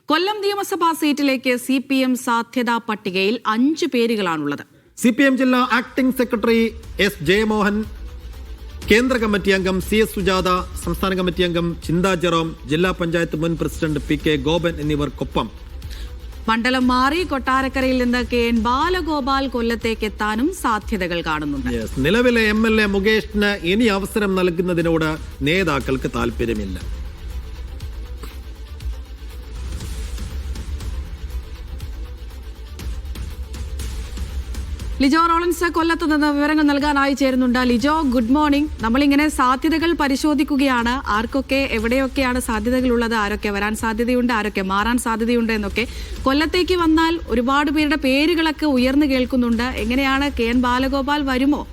കൊല്ലം നിയമസഭാ സീറ്റിലേക്ക് CPM സാധ്യതാ പട്ടികയിൽ 5 പേരുകളാണുള്ളത്. CPM ജില്ലാ ആക്ടിംഗ് സെക്രട്ടറി S. ജയമോഹൻ, കേന്ദ്ര കമ്മിറ്റി അംഗം CS സുജാത, സംസ്ഥാന കമ്മിറ്റി അംഗം ചിന്താ ജെറോം, ജില്ലാ പഞ്ചായത്ത് മുൻ പ്രസിഡന്റ് PK ഗോപൻ എന്നിവർക്കൊപ്പം മണ്ഡലം മാറി കൊട്ടാരക്കരയിൽ നിന്ന് KN ബാലഗോപാൽ കൊല്ലത്തേക്ക് എത്താനും സാധ്യതകൾ കാണുന്നുണ്ട്. നിലവിലെ MLA മുകേഷിന് ഇനി അവസരം നൽകുന്നതിനോട് നേതാക്കൾക്ക് താല്പര്യമില്ല. ലിജോ റോളൻസ് കൊല്ലത്ത് നിന്ന് വിവരങ്ങൾ നൽകാനായി ചേരുന്നുണ്ട്. Lijo, good morning. നമ്മളിങ്ങനെ സാധ്യതകൾ പരിശോധിക്കുകയാണ്. ആർക്കൊക്കെ എവിടെയൊക്കെയാണ് സാധ്യതകൾ ഉള്ളത്, ആരൊക്കെ വരാൻ സാധ്യതയുണ്ട്, ആരൊക്കെ മാറാൻ സാധ്യതയുണ്ട് എന്നൊക്കെ. കൊല്ലത്തേക്ക് വന്നാൽ ഒരുപാട് പേരുടെ പേരുകളൊക്കെ ഉയർന്നു കേൾക്കുന്നുണ്ട്. എങ്ങനെയാണ് KN ബാലഗോപാൽ വരുമോ?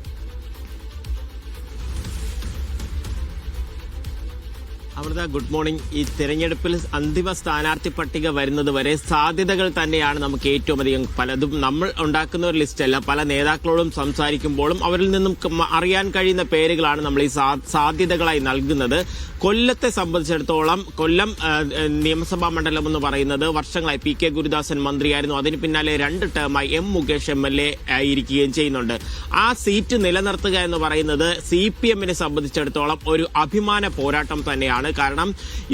Amrita, good morning. ഈ തെരഞ്ഞെടുപ്പിൽ അന്തിമ സ്ഥാനാർത്ഥി പട്ടിക വരുന്നത് വരെ സാധ്യതകൾ തന്നെയാണ് നമുക്ക് ഏറ്റവും അധികം. പലതും നമ്മൾ ഉണ്ടാക്കുന്ന ഒരു ലിസ്റ്റല്ല. പല നേതാക്കളോടും സംസാരിക്കുമ്പോഴും അവരിൽ നിന്നും അറിയാൻ കഴിയുന്ന പേരുകളാണ് നമ്മൾ ഈ സാധ്യതകളായി നൽകുന്നത്. കൊല്ലത്തെ സംബന്ധിച്ചിടത്തോളം കൊല്ലം നിയമസഭാ മണ്ഡലം എന്ന് പറയുന്നത് വർഷങ്ങളായി PK ഗുരുദാസൻ മന്ത്രിയായിരുന്നു. അതിന് പിന്നാലെ 2 ടേമായി M. മുകേഷ് MLA ആയിരിക്കുകയും ചെയ്യുന്നുണ്ട്. ആ സീറ്റ് നിലനിർത്തുക എന്ന് പറയുന്നത് CPM-നെ സംബന്ധിച്ചിടത്തോളം ഒരു അഭിമാന പോരാട്ടം തന്നെയാണ്. കാരണം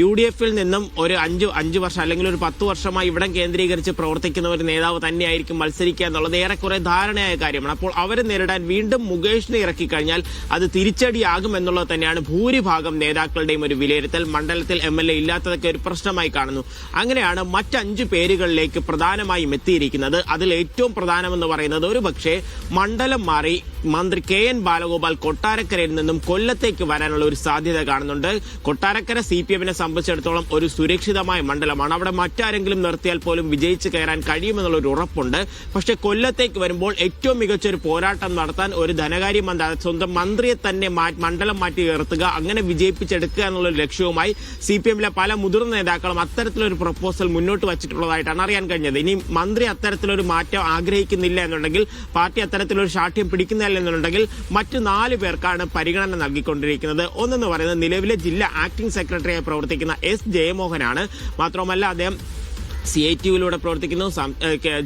UDF-ൽ നിന്നും ഒരു 5 വർഷം അല്ലെങ്കിൽ ഒരു 10 വർഷമായി ഇവിടം കേന്ദ്രീകരിച്ച് പ്രവർത്തിക്കുന്ന ഒരു നേതാവ് തന്നെയായിരിക്കും മത്സരിക്കുക എന്നുള്ളത് ഏറെക്കുറെ ധാരണയായ കാര്യമാണ്. അപ്പോൾ അവരെ നേരിടാൻ വീണ്ടും മുകേഷിനെ ഇറക്കി കഴിഞ്ഞാൽ അത് തിരിച്ചടിയാകും എന്നുള്ളത് തന്നെയാണ് ഭൂരിഭാഗം നേതാക്കളുടെയും ഒരു വിലയിരുത്തൽ. മണ്ഡലത്തിൽ MLA ഇല്ലാത്തതൊക്കെ ഒരു പ്രശ്നമായി കാണുന്നു. അങ്ങനെയാണ് മറ്റ് 5 പേരുകളിലേക്ക് പ്രധാനമായും എത്തിയിരിക്കുന്നത്. അതിൽ ഏറ്റവും പ്രധാനമെന്ന് പറയുന്നത് ഒരുപക്ഷെ മണ്ഡലം മാറി മന്ത്രി KN ബാലഗോപാൽ കൊട്ടാരക്കരയിൽ നിന്നും കൊല്ലത്തേക്ക് വരാനുള്ള ഒരു സാധ്യത കാണുന്നുണ്ട്. കൊട്ടാരക്കര CPM-നെ സംബന്ധിച്ചിടത്തോളം ഒരു സുരക്ഷിതമായ മണ്ഡലമാണ്. അവിടെ മറ്റാരെങ്കിലും നിർത്തിയാൽ പോലും വിജയിച്ച് കയറാൻ കഴിയുമെന്നുള്ളൊരു ഉറപ്പുണ്ട്. പക്ഷെ കൊല്ലത്തേക്ക് വരുമ്പോൾ ഏറ്റവും മികച്ചൊരു പോരാട്ടം നടത്താൻ ഒരു ധനകാര്യ മന്ത്രി, സ്വന്തം മന്ത്രിയെ തന്നെ മണ്ഡലം മാറ്റി ഉയർത്തുക, അങ്ങനെ വിജയിപ്പിച്ചെടുക്കുക എന്നുള്ളൊരു ലക്ഷ്യവുമായി CPM-ലെ പല മുതിർന്ന നേതാക്കളും അത്തരത്തിലൊരു പ്രപ്പോസൽ മുന്നോട്ട് വച്ചിട്ടുള്ളതായിട്ടാണ് അറിയാൻ കഴിഞ്ഞത്. ഇനി മന്ത്രി അത്തരത്തിലൊരു മാറ്റം ആഗ്രഹിക്കുന്നില്ല എന്നുണ്ടെങ്കിൽ, പാർട്ടി അത്തരത്തിലൊരു ശാഠ്യം പിടിക്കുന്നില്ല എന്നുണ്ടെങ്കിൽ മറ്റ് 4 പേർക്കാണ് പരിഗണന നൽകിക്കൊണ്ടിരിക്കുന്നത്. ഒന്നെന്ന് പറയുന്നത് നിലവിലെ ജില്ലാ ആക്ടിംഗ് സെക്രട്ടറിയായി പ്രവർത്തിക്കുന്ന S. ജയമോഹനാണ്. മാത്രമല്ല അദ്ദേഹം CITU-വിലൂടെ പ്രവർത്തിക്കുന്നു,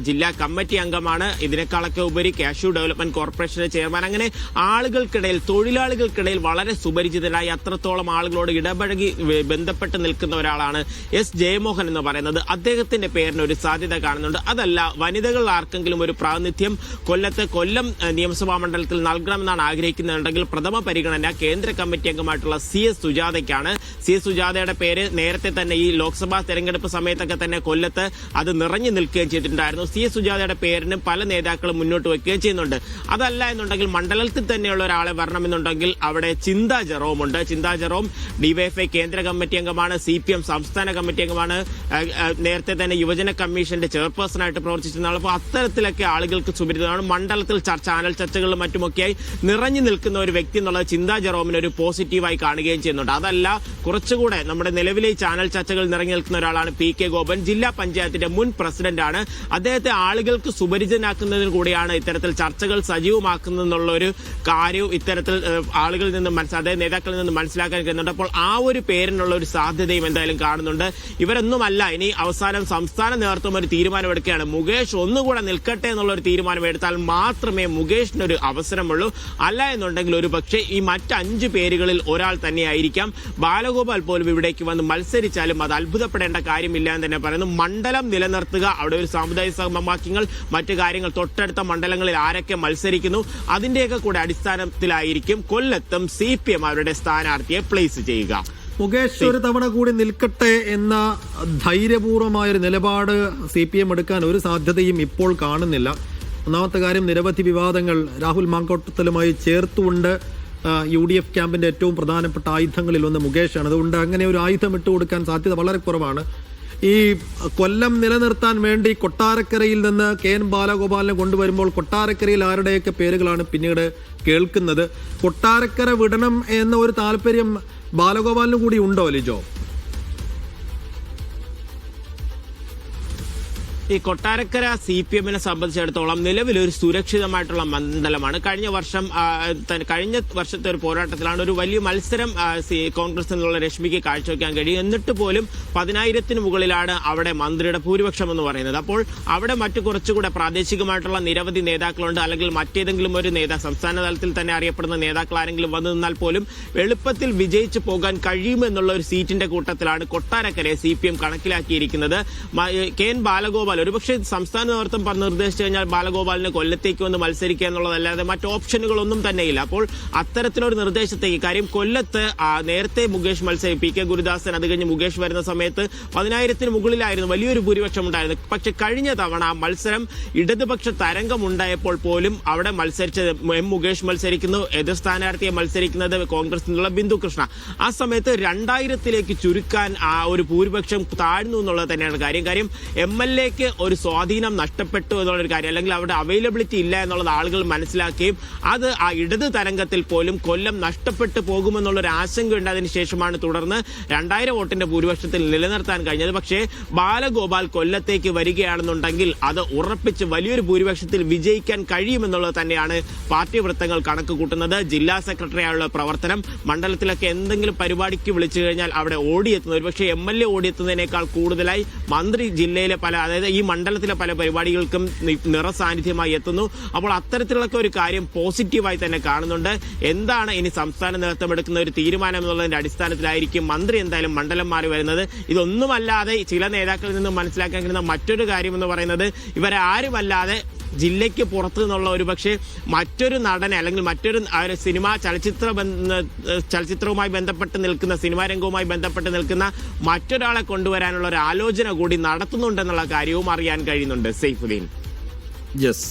ജില്ലാ കമ്മിറ്റി അംഗമാണ്. ഇതിനേക്കാളൊക്കെ ഉപരി കാഷ്യൂ ഡെവലപ്മെന്റ് കോർപ്പറേഷന്റെ ചെയർമാൻ. അങ്ങനെ ആളുകൾക്കിടയിൽ, തൊഴിലാളികൾക്കിടയിൽ വളരെ സുപരിചിതരായി അത്രത്തോളം ആളുകളോട് ഇടപഴകി ബന്ധപ്പെട്ട് നിൽക്കുന്ന ഒരാളാണ് S. ജയമോഹൻ എന്ന് പറയുന്നത്. അദ്ദേഹത്തിന്റെ പേരിന് ഒരു സാധ്യത കാണുന്നുണ്ട്. അതല്ല, വനിതകൾ ആർക്കെങ്കിലും ഒരു പ്രാതിനിധ്യം കൊല്ലം നിയമസഭാ മണ്ഡലത്തിൽ നൽകണമെന്നാണ് ആഗ്രഹിക്കുന്നുണ്ടെങ്കിൽ പ്രഥമ പരിഗണന കേന്ദ്ര കമ്മിറ്റി അംഗമായിട്ടുള്ള CS സുജാതയ്ക്കാണ്. CS സുജാതയുടെ പേര് നേരത്തെ തന്നെ ഈ ലോക്സഭാ തെരഞ്ഞെടുപ്പ് സമയത്തൊക്കെ തന്നെ അത് നിറഞ്ഞു നിൽക്കുകയും ചെയ്തിട്ടുണ്ടായിരുന്നു. CS സുജാതയുടെ പേരിന് പല നേതാക്കളും മുന്നോട്ട് വയ്ക്കുകയും ചെയ്യുന്നുണ്ട്. അതല്ല എന്നുണ്ടെങ്കിൽ മണ്ഡലത്തിൽ തന്നെയുള്ള ഒരാളെ വരണമെന്നുണ്ടെങ്കിൽ അവിടെ ചിന്താ ജെറോം ഉണ്ട്. ചിന്താ ജെറോം DYFI കേന്ദ്ര കമ്മിറ്റി അംഗമാണ്, CPM സംസ്ഥാന കമ്മിറ്റി അംഗമാണ്, നേരത്തെ തന്നെ യുവജന കമ്മീഷന്റെ ചെയർപേഴ്സണായിട്ട് പ്രവർത്തിച്ചിരുന്ന ആൾ. അപ്പോൾ അത്തരത്തിലൊക്കെ ആളുകൾക്ക് സുപരിചിതമാണ്. മണ്ഡലത്തിൽ ചാനൽ ചർച്ചകളിലും മറ്റുമൊക്കെയായി നിറഞ്ഞു നിൽക്കുന്ന ഒരു വ്യക്തി എന്നുള്ളത് ചിന്താ ജെറോമിന് ഒരു പോസിറ്റീവായി കാണുകയും ചെയ്യുന്നുണ്ട്. അതല്ല, കുറച്ചുകൂടെ നമ്മുടെ നിലവിലെ ചാനൽ ചർച്ചകൾ നിറഞ്ഞു നിൽക്കുന്ന ഒരാളാണ് PK ഗോപൻ, ജില്ലാ പഞ്ചായത്തിന്റെ മുൻ പ്രസിഡന്റാണ്. അദ്ദേഹത്തെ ആളുകൾക്ക് സുപരിചിതനാക്കുന്നതിന് കൂടിയാണ് ഇത്തരത്തിൽ ചർച്ചകൾ സജീവമാക്കുന്നതെന്നുള്ള ഒരു കാര്യവും ഇത്തരത്തിൽ ആളുകളിൽ നിന്ന് നേതാക്കളിൽ നിന്ന് മനസ്സിലാക്കാൻ കഴിയുന്നുണ്ട്. അപ്പോൾ ആ ഒരു പേരിനുള്ള ഒരു സാധ്യതയും എന്തായാലും കാണുന്നുണ്ട്. ഇവരൊന്നുമല്ല, ഇനി അവസാനം സംസ്ഥാന നേതൃത്വം ഒരു തീരുമാനമെടുക്കുകയാണ്. മുകേഷ് ഒന്നുകൂടെ നിൽക്കട്ടെ എന്നുള്ള ഒരു തീരുമാനമെടുത്താൽ മാത്രമേ മുകേഷിനൊരു അവസരമുള്ളൂ. അല്ല എന്നുണ്ടെങ്കിൽ ഒരു പക്ഷേ ഈ മറ്റ് 5 പേരുകളിൽ ഒരാൾ തന്നെയായിരിക്കാം. ബാലഗോപാൽ പോലും ഇവിടേക്ക് വന്ന് മത്സരിച്ചാലും അത് അത്ഭുതപ്പെടേണ്ട കാര്യമില്ല എന്ന് തന്നെ പറയുന്നു. മണ്ഡലം നിലനിർത്തുക, അവിടെ ഒരു സാമുദായിക സമവാക്യങ്ങൾ, മറ്റു കാര്യങ്ങൾ, തൊട്ടടുത്ത മണ്ഡലങ്ങളിൽ ആരൊക്കെ മത്സരിക്കുന്നു അതിന്റെയൊക്കെ കൂടെ അടിസ്ഥാനത്തിലായിരിക്കും കൊല്ലത്തും CPM അവരുടെ സ്ഥാനാർത്ഥിയെ പ്ലേസ് ചെയ്യുക. മുകേഷ് ഒരു തവണ കൂടി നിൽക്കട്ടെ എന്ന ധൈര്യപൂർവമായൊരു നിലപാട് CPM എടുക്കാൻ ഒരു സാധ്യതയും ഇപ്പോൾ കാണുന്നില്ല. ഒന്നാമത്തെ കാര്യം, നിരവധി വിവാദങ്ങൾ രാഹുൽ മാങ്കോട്ടത്തിലുമായി ചേർത്തുകൊണ്ട് UDF ക്യാമ്പിന്റെ ഏറ്റവും പ്രധാനപ്പെട്ട ആയുധങ്ങളിൽ ഒന്ന് മുകേഷാണ്. അതുകൊണ്ട് അങ്ങനെ ഒരു ആയുധം ഇട്ടുകൊടുക്കാൻ സാധ്യത വളരെ കുറവാണ്. ഈ കൊല്ലം നിലനിർത്താൻ വേണ്ടി കൊട്ടാരക്കരയിൽ നിന്ന് KN ബാലഗോപാലിനെ കൊണ്ടുവരുമ്പോൾ കൊട്ടാരക്കരയിൽ ആരുടെയൊക്കെ പേരുകളാണ് പിന്നീട് കേൾക്കുന്നത്? കൊട്ടാരക്കര വിടണം എന്ന ഒരു താല്പര്യം ബാലഗോപാലിന് കൂടി ഉണ്ടോ ലിജോ? ഈ കൊട്ടാരക്കര CPM-നെ സംബന്ധിച്ചിടത്തോളം നിലവിലൊരു സുരക്ഷിതമായിട്ടുള്ള മണ്ഡലമാണ്. കഴിഞ്ഞ വർഷത്തെ ഒരു പോരാട്ടത്തിലാണ് ഒരു വലിയ മത്സരം കോൺഗ്രസ് എന്നുള്ള രശ്മിക്ക് കാഴ്ചവെക്കാൻ കഴിയും. എന്നിട്ട് പോലും 10,000-ന് മുകളിലാണ് അവിടെ മന്ത്രിയുടെ ഭൂരിപക്ഷം എന്ന് പറയുന്നത്. അപ്പോൾ അവിടെ മറ്റു കുറച്ചുകൂടെ പ്രാദേശികമായിട്ടുള്ള നിരവധി നേതാക്കളുണ്ട്. അല്ലെങ്കിൽ മറ്റേതെങ്കിലും ഒരു സംസ്ഥാന തലത്തിൽ തന്നെ അറിയപ്പെടുന്ന നേതാക്കൾ ആരെങ്കിലും വന്നു നിന്നാൽ പോലും എളുപ്പത്തിൽ വിജയിച്ചു പോകാൻ കഴിയുമെന്നുള്ള ഒരു സീറ്റിന്റെ കൂട്ടത്തിലാണ് കൊട്ടാരക്കരയെ CPM കണക്കിലാക്കിയിരിക്കുന്നത്. KN ബാലഗോപാൽ ഒരുപക്ഷെ സംസ്ഥാന നേതൃത്വം നിർദ്ദേശിച്ചു കഴിഞ്ഞാൽ ബാലഗോപാലിന് കൊല്ലത്തേക്ക് വന്ന് മത്സരിക്കുക എന്നുള്ളതല്ലാതെ മറ്റു ഓപ്ഷനുകളൊന്നും തന്നെയില്ല. അപ്പോൾ അത്തരത്തിലൊരു നിർദ്ദേശത്തേക്ക് കാര്യം കൊല്ലത്ത് നേരത്തെ മുകേഷ് PK ഗുരുദാസൻ അത് കഴിഞ്ഞ് മുകേഷ് വരുന്ന സമയത്ത് 10,000-ന് മുകളിലായിരുന്നു വലിയൊരു ഭൂരിപക്ഷം ഉണ്ടായിരുന്നു. പക്ഷെ കഴിഞ്ഞ തവണ ആ മത്സരം ഇടതുപക്ഷ തരംഗം ഉണ്ടായപ്പോൾ പോലും അവിടെ മത്സരിച്ചത് മുകേഷ് മത്സരിക്കുന്നു, എതിർ സ്ഥാനാർത്ഥിയെ മത്സരിക്കുന്നത് കോൺഗ്രസ് നിന്നുള്ള ബിന്ദു കൃഷ്ണ. ആ സമയത്ത് 2,000-ലേക്ക് ചുരുക്കാൻ ആ ഒരു ഭൂരിപക്ഷം താഴ്ന്നു എന്നുള്ളത് തന്നെയാണ് കാര്യം. MLA-ക്ക് ഒരു സ്വാധീനം നഷ്ടപ്പെട്ടു എന്നുള്ളൊരു കാര്യം, അല്ലെങ്കിൽ അവിടെ അവൈലബിലിറ്റി ഇല്ല എന്നുള്ളത് ആളുകൾ മനസ്സിലാക്കുകയും അത് ആ ഇടത് തരംഗത്തിൽ പോലും കൊല്ലം നഷ്ടപ്പെട്ടു പോകുമെന്നുള്ളൊരു ആശങ്ക ഉണ്ടായതിനു ശേഷമാണ് തുടർന്ന് 2,000 വോട്ടിന്റെ ഭൂരിപക്ഷത്തിൽ നിലനിർത്താൻ കഴിഞ്ഞത്. പക്ഷേ ബാലഗോപാൽ കൊല്ലത്തേക്ക് വരികയാണെന്നുണ്ടെങ്കിൽ അത് ഉറപ്പിച്ച് വലിയൊരു ഭൂരിപക്ഷത്തിൽ വിജയിക്കാൻ കഴിയുമെന്നുള്ളത് തന്നെയാണ് പാർട്ടി വൃത്തങ്ങൾ കണക്ക് കൂട്ടുന്നത്. ജില്ലാ സെക്രട്ടറിയായുള്ള പ്രവർത്തനം, മണ്ഡലത്തിലൊക്കെ എന്തെങ്കിലും പരിപാടിക്ക് വിളിച്ചു കഴിഞ്ഞാൽ അവിടെ ഓടിയെത്തുന്നത്, ഒരുപക്ഷെ MLA ഓടിയെത്തുന്നതിനേക്കാൾ കൂടുതലായി മന്ത്രി ജില്ലയിലെ അതായത് ഈ മണ്ഡലത്തിലെ പല പരിപാടികൾക്കും നിറസാന്നിധ്യമായി എത്തുന്നു. അപ്പോൾ അത്തരത്തിലുള്ള ഒരു കാര്യം പോസിറ്റീവായി തന്നെ കാണുന്നുണ്ട്. എന്താണ് ഇനി സംസ്ഥാന നേതൃത്വം എടുക്കുന്ന ഒരു തീരുമാനം എന്നുള്ളതിന്റെ അടിസ്ഥാനത്തിലായിരിക്കും മന്ത്രി എന്തായാലും മണ്ഡലം മാറി വരുന്നത്. ഇതൊന്നുമല്ലാതെ ചില നേതാക്കളിൽ നിന്നും മനസ്സിലാക്കാൻ കഴിയുന്ന മറ്റൊരു കാര്യം എന്ന് പറയുന്നത് ഇവരെ ആരുമല്ലാതെ ജില്ലയ്ക്ക് പുറത്തു നിന്നുള്ള ഒരുപക്ഷെ മറ്റൊരു നടനെ അല്ലെങ്കിൽ മറ്റൊരു ചലച്ചിത്രവുമായി ബന്ധപ്പെട്ട് നിൽക്കുന്ന സിനിമാ രംഗവുമായി ബന്ധപ്പെട്ട് നിൽക്കുന്ന മറ്റൊരാളെ കൊണ്ടുവരാനുള്ള ഒരു ആലോചന കൂടി നടത്തുന്നുണ്ടെന്നുള്ള കാര്യവും അറിയാൻ കഴിയുന്നുണ്ട്. സൈഫുദ്ദീൻ. യെസ്.